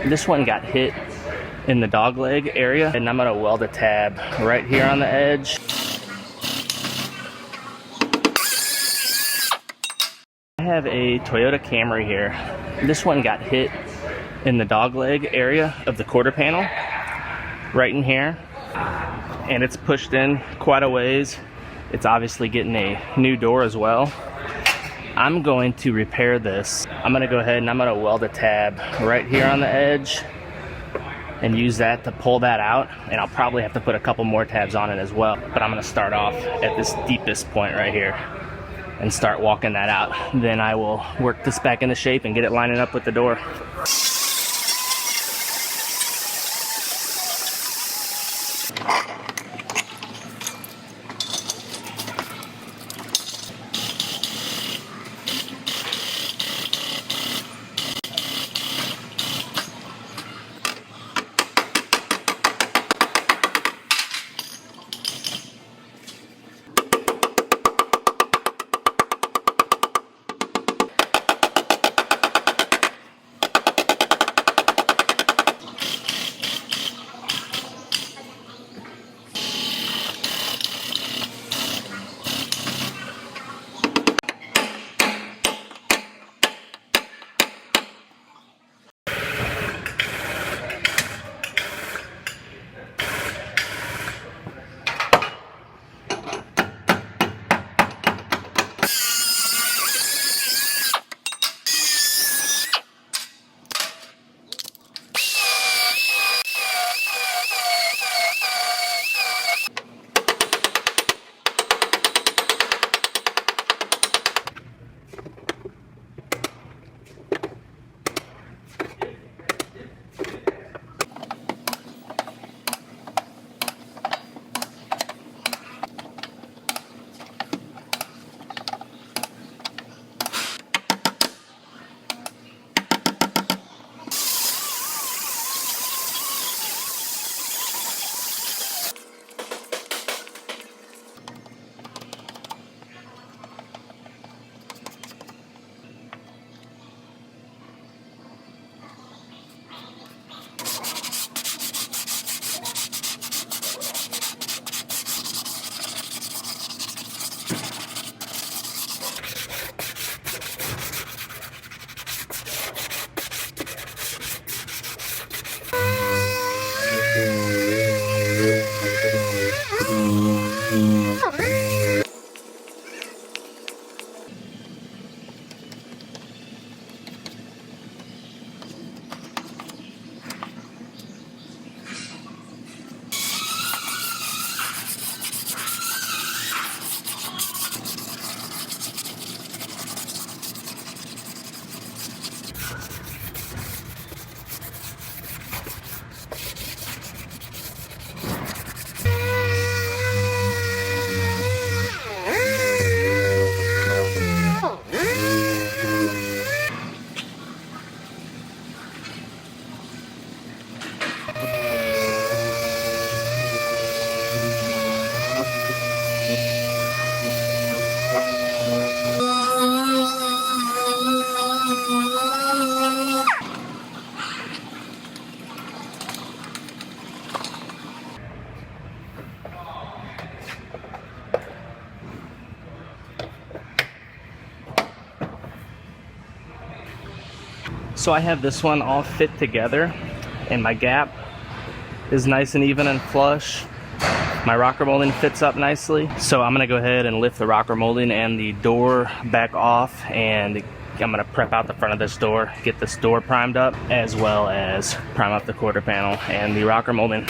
This one got hit in the dog leg area, and I'm gonna weld a tab right here on the edge. I have a Toyota Camry here. This one got hit in the dog leg area of the quarter panel, right in here, and it's pushed in quite a ways. It's obviously getting a new door as well. I'm going to repair this. I'm gonna go ahead and I'm gonna weld a tab right here on the edge and use that to pull that out, and I'll probably have to put a couple more tabs on it as well, but I'm gonna start off at this deepest point right here and start walking that out. Then I will work this back into shape and get it lining up with the door. So I have this one all fit together, and my gap is nice and even and flush. My rocker molding fits up nicely. So I'm gonna go ahead and lift the rocker molding and the door back off, and I'm gonna prep out the front of this door, get this door primed up, as well as prime up the quarter panel and the rocker molding.